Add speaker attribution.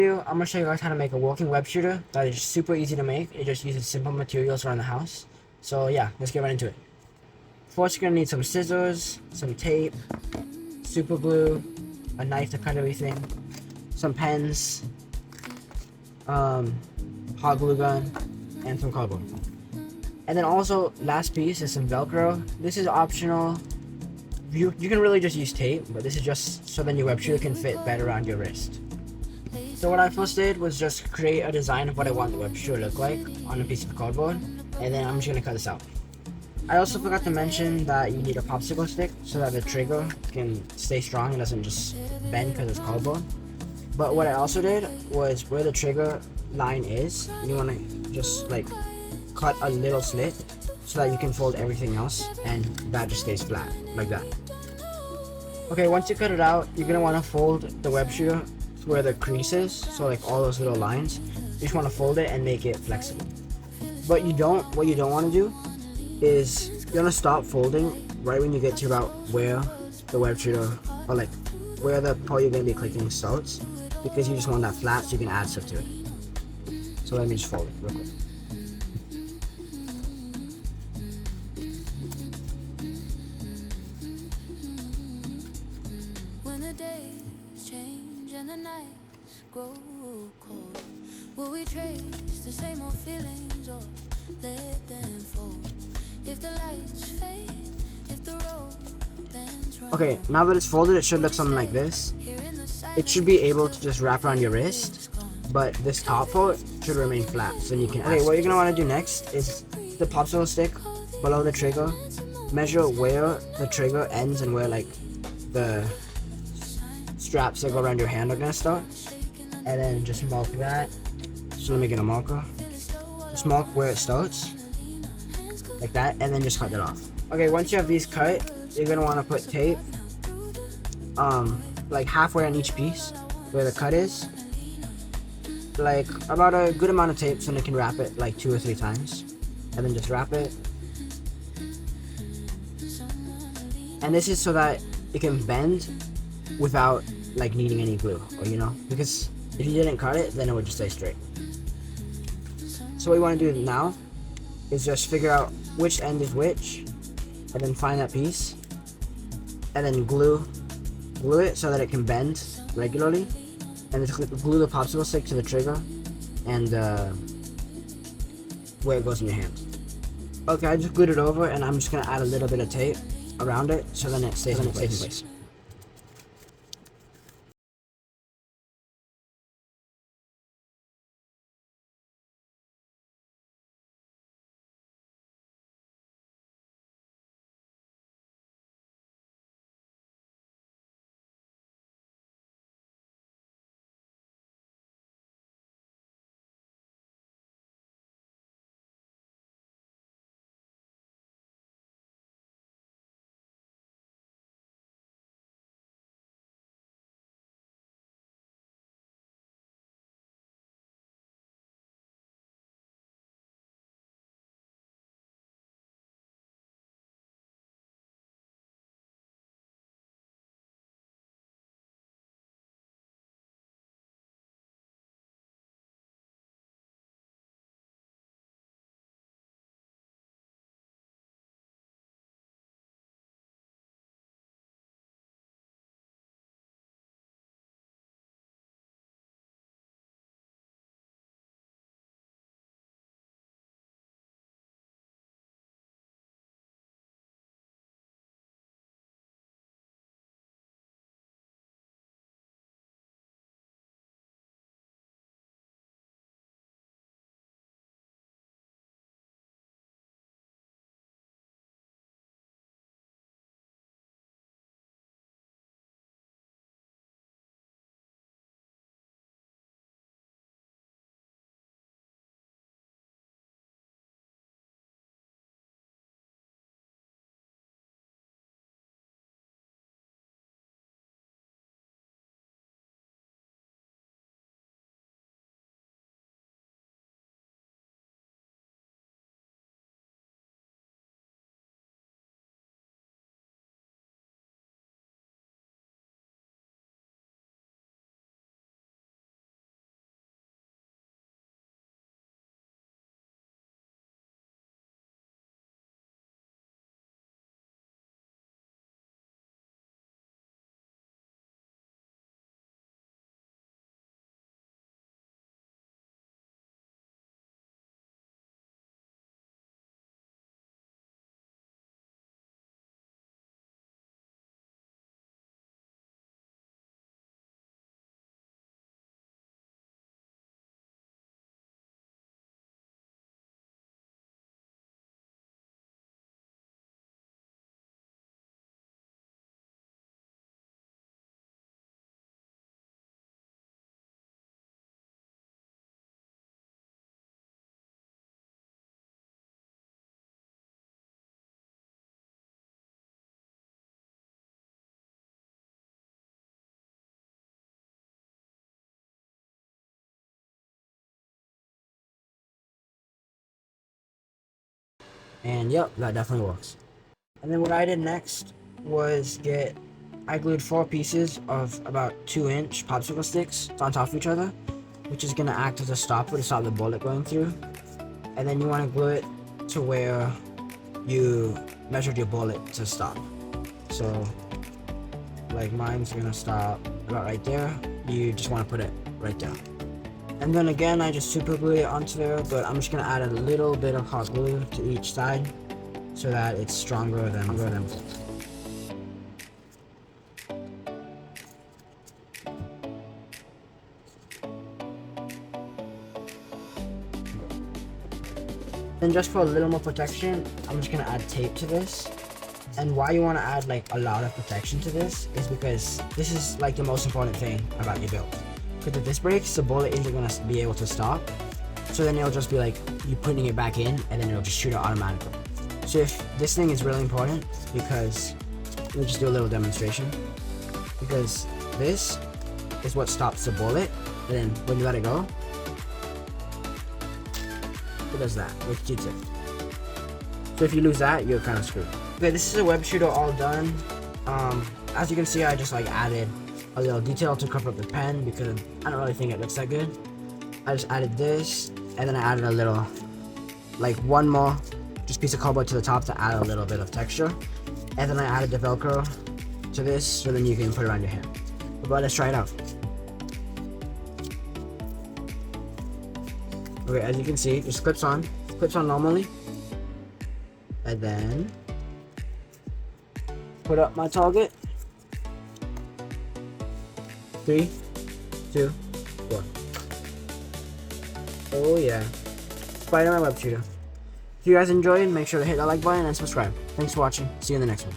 Speaker 1: I'm gonna show you guys how to make a working web shooter that is super easy to make. It just uses simple materials around the house. So yeah, let's get right into it. First, you're gonna need some scissors, some tape, super glue, a knife to cut everything, some pens, hot glue gun, and some cardboard. And then also, last piece is some Velcro. This is optional. You can really just use tape, but this is just so then your web shooter can fit better around your wrist. So what I first did was just create a design of what I want the web shooter to look like on a piece of cardboard, and then I'm just gonna cut this out. I also forgot to mention that you need a popsicle stick so that the trigger can stay strong and doesn't just bend because it's cardboard. But what I also did was where the trigger line is, you want to just like cut a little slit so that you can fold everything else and that just stays flat like that. Okay, once you cut it out, you're gonna want to fold the web shooter where the crease is, so like all those little lines. You just want to fold it and make it flexible. But what you don't want to do is you're gonna stop folding right when you get to about where the web shooter, or like where the part you're gonna be clicking starts, because you just want that flat so you can add stuff to it. So let me just fold it real quick.
Speaker 2: When the days change and the nights grow cold, will we trace the same old feelings or let them fold? If the lights fade, if the road bends wrong.
Speaker 1: Okay, now that it's folded, it should look something like this. It should be able to just wrap around your wrist, but this top part should remain flat, so then you can. Okay, what you're gonna want to do next is the popsicle stick below the trigger. Measure where the trigger ends and where like the straps that go around your hand are gonna start, and then just mark that. So let me get a marker. Just mark where it starts, like that, and then just cut it off. Okay, once you have these cut, you're gonna want to put tape, like halfway on each piece where the cut is, like about a good amount of tape so they can wrap it like 2 or 3 times, and then just wrap it. And this is so that it can bend without like needing any glue, or because if you didn't cut it, then it would just stay straight. So what you want to do now is just figure out which end is which, and then find that piece, and then glue it so that it can bend regularly, and then glue the popsicle stick to the trigger and where it goes in your hand. Okay, I just glued it over, and I'm just gonna add a little bit of tape around it so then it stays in place. And yep, that definitely works. And then what I did next was I glued 4 pieces of about 2-inch popsicle sticks on top of each other, which is gonna act as a stopper to stop the bullet going through. And then you wanna glue it to where you measured your bullet to stop. So, like mine's gonna stop about right there. You just wanna put it right there. And then again, I just super glue it onto there, but I'm just gonna add a little bit of hot glue to each side so that it's stronger than both. Then just for a little more protection, I'm just gonna add tape to this. And why you wanna add like a lot of protection to this is because this is like the most important thing about your build. Because if this breaks, the bullet isn't gonna be able to stop. So then it'll just be like you putting it back in and then it'll just shoot it automatically. So if this thing is really important because, let me just do a little demonstration. Because this is what stops the bullet, and then when you let it go, it does that with Q-tip. So if you lose that, you're kind of screwed. Okay, this is a web shooter all done. As you can see, I just like added a little detail to cover up the pen because I don't really think it looks that good. I just added this, and then I added a little, like one more just piece of cardboard to the top to add a little bit of texture. And then I added the Velcro to this so then you can put it around your hand. But let's try it out. Okay, as you can see, it just clips on normally. And then put up my target. 3, 2, 1. Oh yeah, Spider-Man web shooter. If you guys enjoyed, make sure to hit that like button and subscribe. Thanks for watching. See you in the next one.